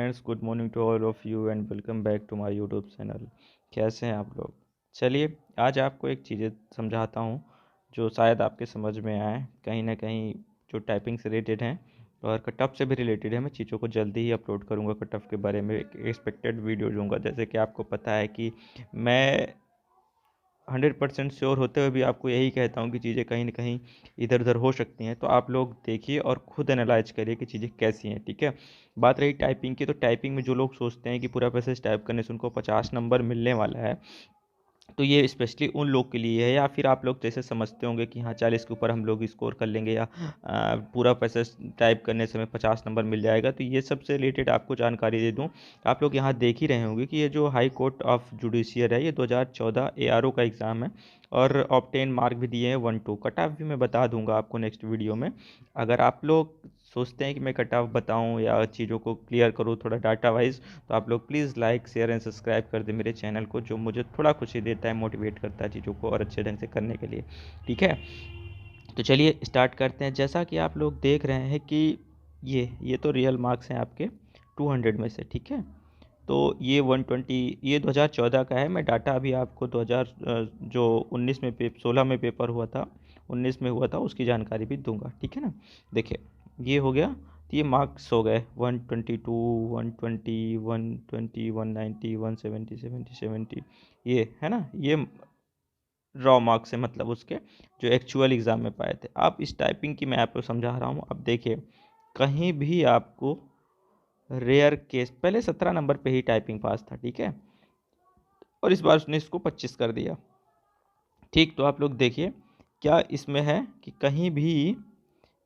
Friends, good morning to all of you and welcome back to my YouTube channel. कैसे हैं आप लोग? चलिए, आज आपको एक चीज़ें समझाता हूँ जो शायद आपके समझ में आए कहीं ना कहीं, जो टाइपिंग से रिलेटेड हैं और कट ऑफ से भी रिलेटेड है। मैं चीज़ों को जल्दी ही अपलोड करूँगा, कट ऑफ के बारे में एक एक्सपेक्टेड वीडियो दूंगा। जैसे कि आपको पता है कि मैं 100% श्योर होते हुए भी आपको यही कहता हूँ कि चीज़ें कहीं ना कहीं इधर उधर हो सकती हैं। तो आप लोग देखिए और ख़ुद एनालाइज करिए कि चीज़ें कैसी हैं, ठीक है। बात रही टाइपिंग की, तो टाइपिंग में जो लोग सोचते हैं कि पूरा पैसेज टाइप करने से उनको 50 नंबर मिलने वाला है, तो ये स्पेशली उन लोग के लिए है। या फिर आप लोग जैसे समझते होंगे कि हाँ 40 के ऊपर हम लोग स्कोर कर लेंगे, या पूरा पैसेज टाइप करने से हमें 50 नंबर मिल जाएगा। तो ये सबसे रिलेटेड आपको जानकारी दे दूं। आप लोग यहाँ देख ही रहे होंगे कि ये जो हाई कोर्ट ऑफ जुडिशियल है, ये 2014 ARO का एग्ज़ाम है और ऑब्टेन मार्क भी दिए हैं 1-2। कट ऑफ भी मैं बता दूंगा आपको नेक्स्ट वीडियो में। अगर आप लोग सोचते हैं कि मैं कट ऑफ बताऊं या चीज़ों को क्लियर करूं थोड़ा डाटा वाइज, तो आप लोग please like share and subscribe कर दें मेरे चैनल को, जो मुझे थोड़ा खुशी देता है, मोटिवेट करता है चीज़ों को और अच्छे ढंग से करने के लिए, ठीक है। तो चलिए स्टार्ट करते हैं। जैसा कि आप लोग देख रहे हैं कि ये तो रियल मार्क्स हैं आपके 200 में से, ठीक है। तो ये 120, ये 2014 का है। मैं डाटा अभी आपको 2000 जो 19 में 16 में पेपर हुआ था, 19 में हुआ था, उसकी जानकारी भी दूंगा, ठीक है ना। देखिए, ये हो गया। तो ये मार्क्स हो गए 122, 120, 120, 190, 170, 70, 70, ये है ना। ये रॉ मार्क्स है, मतलब उसके जो एक्चुअल एग्ज़ाम में पाए थे। आप इस टाइपिंग की मैं आपको समझा रहा हूँ। अब देखिए, कहीं भी आपको रेयर केस, पहले 17 नंबर पे ही टाइपिंग पास था, ठीक है, और इस बार उसने इसको 25 कर दिया, ठीक। तो आप लोग देखिए क्या इसमें है कि कहीं भी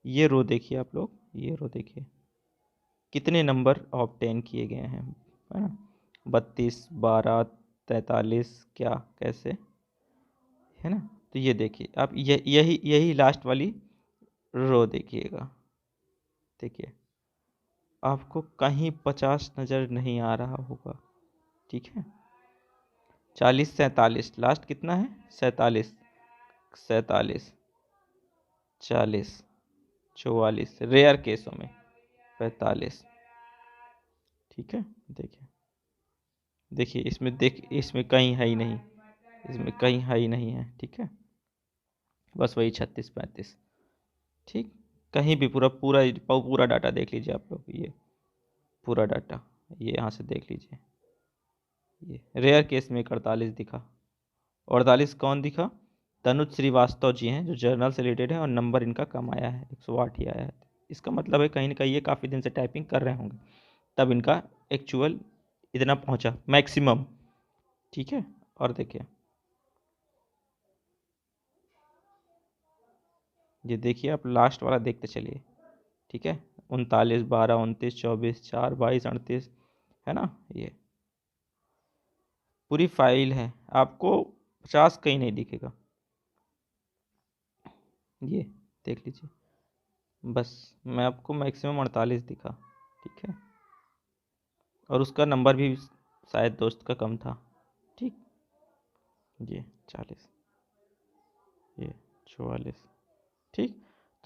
ये रो देखिए, आप लोग ये रो देखिए कितने नंबर ऑब्टेन किए गए हैं, है ना। 32, 12, 43, क्या कैसे, है ना। तो ये देखिए आप, यही यही लास्ट वाली रो देखिएगा। देखिए, आपको कहीं 50 नज़र नहीं आ रहा होगा, ठीक है। 40, 47, लास्ट कितना है? 47, 47, 40, 44, रेयर केसों में 45, ठीक है। देखिए देखिए इसमें, इसमें कहीं है ही नहीं, इसमें कहीं है ही नहीं है, ठीक है। बस वही 36, 35, ठीक। कहीं भी पूरा पूरा पूरा डाटा देख लीजिए आप लोग, ये पूरा डाटा ये यहाँ से देख लीजिए। ये रेयर केस में 48 दिखा। 48 कौन दिखा? तनुज श्रीवास्तव जी हैं, जो जर्नल से रिलेटेड है, और नंबर इनका कम आया है, 108 ही आया है। इसका मतलब है कहीं ना कहीं ये काफ़ी दिन से टाइपिंग कर रहे होंगे, तब इनका एक्चुअल इतना पहुंचा मैक्सिमम, ठीक है। और देखिए, ये देखिए आप लास्ट वाला देखते चलिए, ठीक है। 39, 12, 29, 24, 4, 22, 38, है ना। ये पूरी फाइल है, आपको 50 कहीं नहीं दिखेगा, ये देख लीजिए। बस मैं आपको मैक्सिमम 48 दिखा, ठीक है। और उसका नंबर भी शायद दोस्त का कम था, ठीक। ये 40, ये 44, ठीक।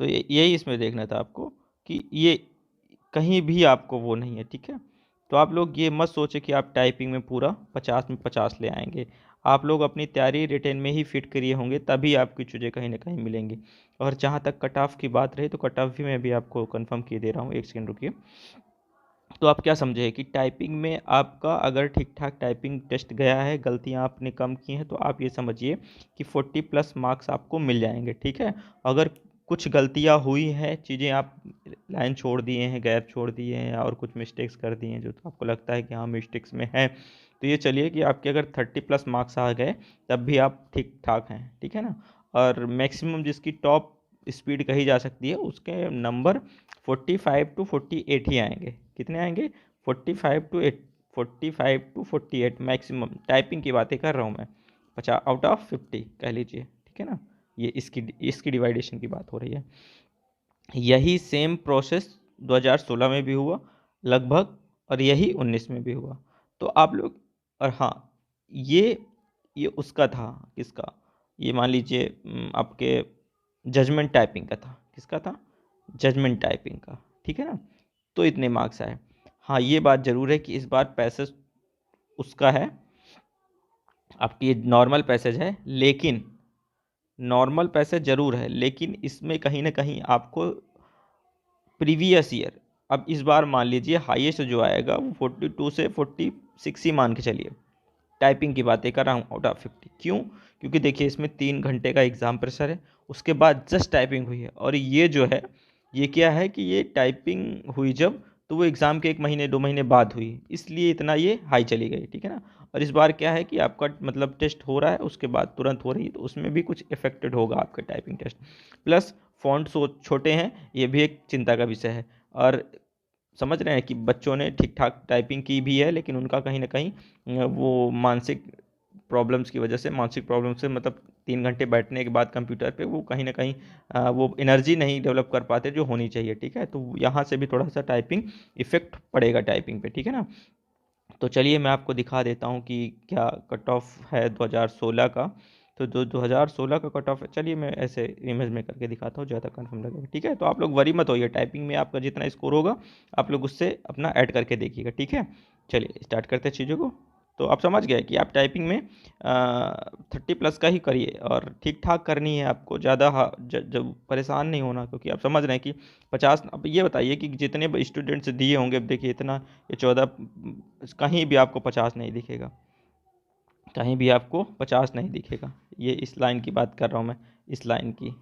तो यही इसमें देखना था आपको कि ये कहीं भी आपको वो नहीं है, ठीक है। तो आप लोग ये मत सोचे कि आप टाइपिंग में पूरा 50 में 50 ले आएंगे। आप लोग अपनी तैयारी रिटेन में ही फिट करिए होंगे, तभी आपकी चीज़ें कहीं ना कहीं मिलेंगी। और जहाँ तक कट ऑफ की बात रही, तो कट ऑफ भी मैं भी आपको कंफर्म किए दे रहा हूँ, एक सेकंड रुकिए। तो आप क्या समझे कि टाइपिंग में आपका अगर ठीक ठाक टाइपिंग टेस्ट गया है, गलतियां आपने कम की हैं, तो आप ये समझिए कि 40+ मार्क्स आपको मिल जाएंगे, ठीक है। अगर कुछ गलतियां हुई हैं, चीज़ें आप लाइन छोड़ दिए हैं, गैप छोड़ दिए हैं, और कुछ मिस्टेक्स कर दिए हैं जो तो आपको लगता है कि हाँ मिस्टेक्स में है, तो ये चलिए कि आपके अगर 30+ मार्क्स आ गए, तब भी आप ठीक ठाक हैं, ठीक है ना। और मैक्सिमम जिसकी टॉप स्पीड कही जा सकती है, उसके नंबर 45 to 48 ही आएंगे। कितने आएंगे? 45 to 48 मैक्सिमम। टाइपिंग की बातें कर रहा हूँ मैं, 50 आउट ऑफ 50 कह लीजिए, ठीक है ना। ये इसकी डिवाइडेशन की बात हो रही है। यही सेम प्रोसेस 2016 में भी हुआ लगभग, और यही 19 में भी हुआ। तो आप लोग, और हाँ, ये उसका था, किसका? ये मान लीजिए आपके जजमेंट टाइपिंग का था। किसका था? जजमेंट टाइपिंग का, ठीक है ना। तो इतने मार्क्स आए। हाँ, ये बात ज़रूर है कि इस बार पैसेज उसका है, आपकी नॉर्मल पैसेज है, लेकिन नॉर्मल पैसेज ज़रूर है, लेकिन इसमें कहीं ना कहीं आपको प्रीवियस ईयर, अब इस बार मान लीजिए हाईएस्ट जो आएगा वो 42 से 46 ही मान के चलिए। टाइपिंग की बातें कर रहा हूँ आउट ऑफ 50। क्यों? क्योंकि देखिए इसमें 3 घंटे का एग्ज़ाम प्रेशर है, उसके बाद जस्ट टाइपिंग हुई है, और ये जो है ये क्या है कि ये टाइपिंग हुई जब, तो वो एग्ज़ाम के 1 महीने 2 महीने बाद हुई, इसलिए इतना ये हाई चली गई, ठीक है ना। और इस बार क्या है कि आपका मतलब टेस्ट हो रहा है उसके बाद तुरंत हो रही है, तो उसमें भी कुछ इफेक्टेड होगा आपका टाइपिंग टेस्ट। प्लस फ़ॉन्ट छोटे हैं, ये भी एक चिंता का विषय है। और समझ रहे हैं कि बच्चों ने ठीक ठाक टाइपिंग की भी है, लेकिन उनका कहीं ना कहीं वो मानसिक प्रॉब्लम्स की वजह से, मानसिक प्रॉब्लम से मतलब 3 घंटे बैठने के बाद कंप्यूटर पे वो कहीं ना कहीं वो एनर्जी नहीं डेवलप कर पाते जो होनी चाहिए, ठीक है। तो यहाँ से भी थोड़ा सा टाइपिंग इफेक्ट पड़ेगा टाइपिंग पे, ठीक है ना। तो चलिए मैं आपको दिखा देता हूँ कि क्या कट ऑफ है 2016 का। तो जो 2016 का कट ऑफ है, चलिए मैं ऐसे इमेज में करके दिखाता हूँ, ज़्यादा कंफर्म लगेगा, ठीक है। तो आप लोग वरी मत होइए, टाइपिंग में आपका जितना स्कोर होगा आप लोग उससे अपना ऐड करके देखिएगा, ठीक है। चलिए स्टार्ट करते हैं चीज़ों को। तो आप समझ गए कि आप टाइपिंग में 30+ का ही करिए, और ठीक ठाक करनी है आपको, ज़्यादा जब परेशान नहीं होना, क्योंकि आप समझ रहे हैं कि 50। अब ये बताइए कि जितने स्टूडेंट्स दिए होंगे, अब देखिए इतना, ये 14, कहीं भी आपको 50 नहीं दिखेगा, कहीं भी आपको 50 नहीं दिखेगा। ये इस लाइन की बात कर रहा हूँ मैं, इस लाइन की,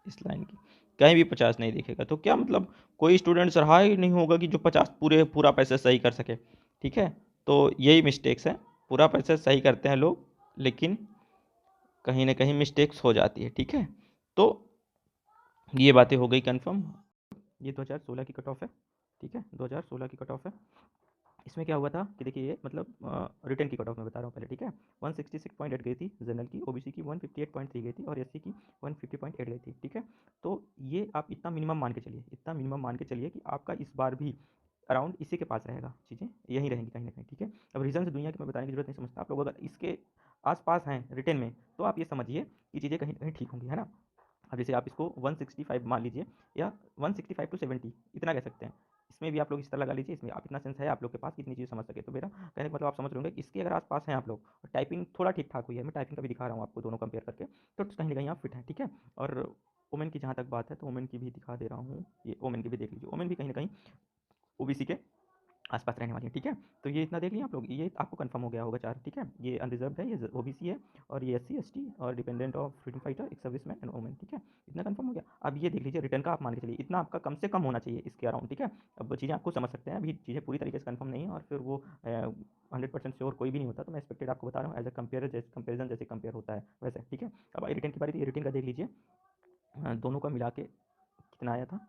इस लाइन की कहीं भी 50 नहीं दिखेगा। तो क्या मतलब कोई स्टूडेंट्स रहा ही नहीं होगा कि जो 50 पूरा पैसा सही कर सके, ठीक है। तो यही मिस्टेक्स है, पूरा पैसा सही करते हैं लोग, लेकिन कहीं ना कहीं मिस्टेक्स हो जाती है, ठीक है। तो ये बातें हो गई कंफर्म। ये 2016 की कट ऑफ है, ठीक है, 2016 की कट ऑफ है। इसमें क्या हुआ था कि देखिए ये मतलब रिटर्न की कट ऑफ मैं बता रहा हूँ पहले, ठीक है। 166.8 गई थी जनरल की, ओबीसी की 158.3 गई थी, और एससी की 150.8 गई थी, ठीक है। तो ये आप इतना मिनिमम मान के चलिए, इतना मिनिमम मान के चलिए कि आपका इस बार भी अराउंड इसी के पास रहेगा, चीज़ें यहीं रहेंगी कहीं ना कहीं, ठीक है। अब रीजन दुनिया की मैं बताने की जरूरत नहीं समझता, आप लोग अगर इसके आसपास हैं रिटर्न में, तो आप ये समझिए कि चीज़ें कहीं ना कहीं ठीक होंगी, है ना। अब जैसे आप इसको 165 मान लीजिए, या 165 टू 70 इतना कह सकते हैं। इसमें भी आप लोग इस तरह लगा लीजिए, इसमें आप इतना सेंस है आप लोग के पास कितनी चीज़ समझ सके। तो मेरा कहने का मतलब आप समझ रहे होंगे कि इसके अगर आसपास हैं आप लोग, टाइपिंग थोड़ा ठीक ठाक हुई है, मैं टाइपिंग का भी दिखा रहा हूँ आपको दोनों कंपेयर करके, तो कहीं ना कहीं आप फिट हैं, ठीक है। और वुमेन की जहाँ तक बात है, तो वुमेन की भी दिखा दे रहा हूँ, ये वुमेन की भी देख लीजिए, वुमेन भी कहीं ना कहीं ओबीसी के आसपास रहने वाली है, ठीक है। तो ये इतना देख लिया आप लोग, ये आपको कंफर्म हो गया होगा चार, ठीक है। ये अनरिजर्व है, ये ओबीसी है, और ये एससी एसटी और डिपेंडेंट ऑफ फ्रीडम फाइटर, एक सर्विस मैन एंड वुमेन, ठीक है। इतना कंफर्म हो गया। अब ये देख लीजिए रिटर्न का आप मान के चलिए, इतना आपका कम से कम होना चाहिए इसके अराउंड, ठीक है। अब चीज़ें आपको समझ सकते हैं, अभी चीज़ें पूरी तरीके से कंफर्म नहीं है, और फिर वो 100% श्योर कोई भी नहीं होता, तो मैं एक्सपेक्टेड आपको बता रहा हूँ एज अ कंपेरिजन जैसे कंपेयर होता है वैसे, ठीक है। अब रिटर्न की बारी थी, रिटर्न का देख लीजिए, दोनों का मिला के कितना आया था,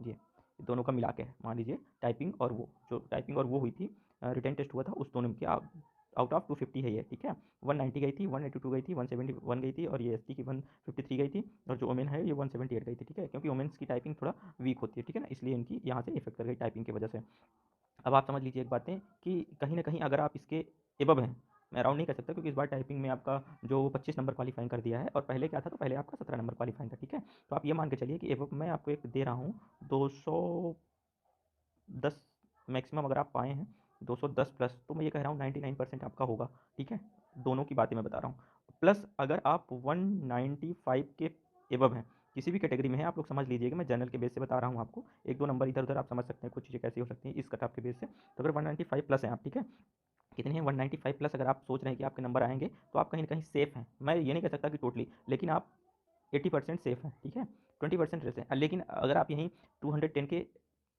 जी, दोनों का मिला के मान लीजिए टाइपिंग और वो, जो टाइपिंग और वो हुई थी, रिटर्न टेस्ट हुआ था, उस दोनों के आउट ऑफ 250 है ये, ठीक है। 190 गई थी, 182 गई थी, 171 गई थी, और ये एसटी की 153 गई थी, और जो वोमेन है ये 178 गई थी, ठीक है। क्योंकि वोमेन्स की टाइपिंग थोड़ा वीक होती है, ठीक है ना, इसलिए इनकी यहाँ से इफेक्ट कर गई टाइपिंग की वजह से। अब आप समझ लीजिए एक बातें कि कहीं ना कहीं अगर आप इसके एबव हैं, मैं अराउंड नहीं कर सकता क्योंकि इस बार टाइपिंग में आपका जो 25 नंबर क्वालीफाइंग कर दिया है, और पहले क्या था, तो पहले आपका 17 नंबर क्वालीफाइंग था, ठीक है। तो आप ये मान के चलिए कि एबव मैं आपको एक दे रहा हूँ 210 मैक्सिमम, अगर आप पाए हैं 210+, तो मैं ये कह रहा हूँ 99% आपका होगा, ठीक है। दोनों की बातें मैं बता रहा हूँ। प्लस अगर आप 195 के एबव हैं, किसी भी कैटेगरी में है, आप लोग समझ लीजिएगा, मैं जनरल के बेस से बता रहा हूँ आपको, 1-2 नंबर इधर उधर आप समझ सकते हैं, कुछ चीज़ें कैसी हो सकती हैं इस कट ऑफ के बेस से। तो अगर 195+ हैं आप, ठीक है, कितने हैं, 195+, अगर आप सोच रहे हैं कि आपके नंबर आएंगे, तो आप कहीं ना कहीं सेफ हैं। मैं ये नहीं कह सकता कि टोटली, लेकिन आप 80% सेफ हैं, ठीक है। 20% रहते हैं, लेकिन अगर आप यहीं 210 के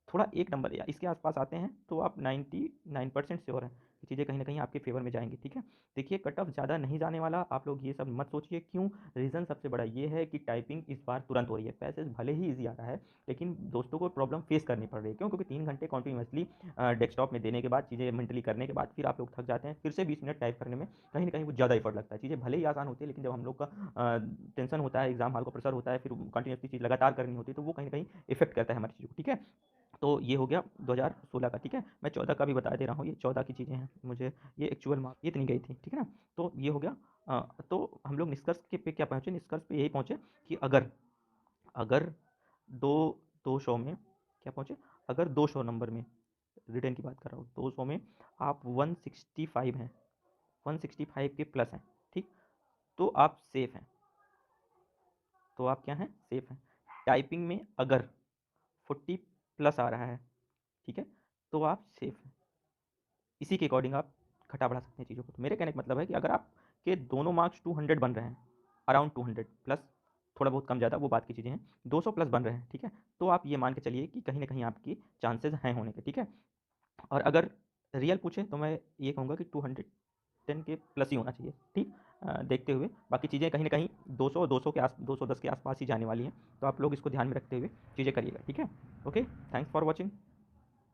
थोड़ा एक नंबर या इसके आसपास आते हैं, तो आप 99% श्योर हैं कि चीज़ें कहीं ना कहीं आपके फेवर में जाएंगी, ठीक है। देखिए कट ऑफ ज़्यादा नहीं जाने वाला, आप लोग ये सब मत सोचिए। क्यों? रीज़न सबसे बड़ा ये है कि टाइपिंग इस बार तुरंत हो रही है, पैसेज भले ही ईजी आ रहा है, लेकिन दोस्तों को प्रॉब्लम फेस करनी पड़ रही है। क्यों? क्योंकि 3 घंटे कॉन्टिन्यूसली डेस्कटॉप में देने के बाद, चीज़ें मेंटली करने के बाद, फिर आप लोग थक जाते हैं, फिर से 20 मिनट टाइप करने में कहीं ना कहीं वो ज़्यादा एफर्ट लगता है। चीज़ें भले ही आसान होती है, लेकिन जब हम लोग का टेंशन होता है, एग्जाम हॉल का प्रेशर होता है, फिर कंटिन्यूसली चीज़ लगातार करनी होती है, तो वो कहीं ना कहीं इफेक्ट करता है हमारी चीज़ को, ठीक है। तो ये हो गया 2016 का, ठीक है। मैं 14 का भी बता दे रहा हूँ, ये 14 की चीज़ें हैं, मुझे ये एक्चुअल मार्क ये इतनी गई थी, ठीक है ना। तो ये हो गया। तो हम लोग निष्कर्ष के पे क्या पहुँचे, निष्कर्ष पे यही पहुँचे कि अगर अगर दो 200 में क्या पहुँचे, अगर 200 नंबर में रिटर्न की बात कर रहा हूँ, 200 में आप 165 हैं, 165 के प्लस हैं, ठीक, तो आप सेफ हैं, तो आप क्या हैं, सेफ हैं। टाइपिंग में अगर 40 प्लस आ रहा है, ठीक है, तो आप सेफ हैं। इसी के अकॉर्डिंग आप घटा बढ़ा सकते हैं चीज़ों को। तो मेरे कहने का मतलब है कि अगर आपके दोनों मार्क्स 200 बन रहे हैं, अराउंड 200 प्लस, थोड़ा बहुत कम ज़्यादा वो बात की चीज़ें हैं, 200 प्लस बन रहे हैं, ठीक है, तो आप ये मान के चलिए कि कहीं ना कहीं आपकी चांसेस हैं होने के, ठीक है। और अगर रियल पूछे तो मैं ये कहूँगा कि 210 के प्लस ही होना चाहिए, ठीक। देखते हुए बाकी चीज़ें कहीं ना कहीं 200 के आस 210 के आसपास ही जाने वाली हैं, तो आप लोग इसको ध्यान में रखते हुए चीज़ें करिएगा, ठीक है। Okay, thanks for watching.